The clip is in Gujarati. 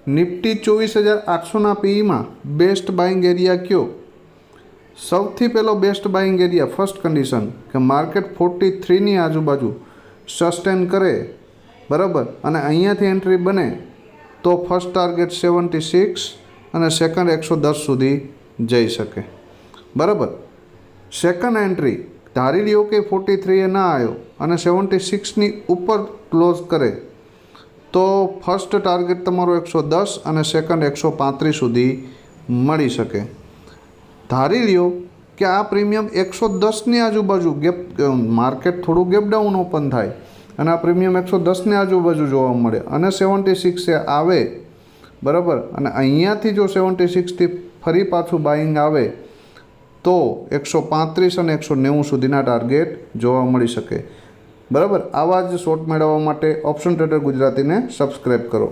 નિફ્ટી 24,800ના પીઈમાં બેસ્ટ બાઇંગ એરિયા કયો? સૌથી પહેલો best buying area first condition કે માર્કેટ 43ની આજુબાજુ સસ્ટેન કરે, બરાબર, અને અહીંયાથી એન્ટ્રી બને તો ફર્સ્ટ ટાર્ગેટ 76 અને સેકન્ડ 110 સુધી જઈ શકે, બરાબર. સેકન્ડ એન્ટ્રી ધારી લ્યો કે 43 ના આવ્યો અને 76ની ઉપર ક્લોઝ કરે તો ફર્સ્ટ ટાર્ગેટ તમારો 110 અને સેકન્ડ 135 સુધી મળી શકે. ધારી લ્યો કે આ પ્રીમિયમ 110ની આજુબાજુ માર્કેટ થોડું ગેપ ડાઉન ઓપન થાય અને આ પ્રીમિયમ 110ની આજુબાજુ જોવા મળે અને 76 આવે, બરાબર, અને અહીંયાથી જો 76થી ફરી પાછું બાઇંગ આવે તો 135 અને 190 સુધીના ટાર્ગેટ જોવા મળી શકે, બરાબર. આવા જ શોર્ટ મેળવવા માટે ઓપ્શન ટ્રેડર ગુજરાતીને સબસ્ક્રાઈબ કરો.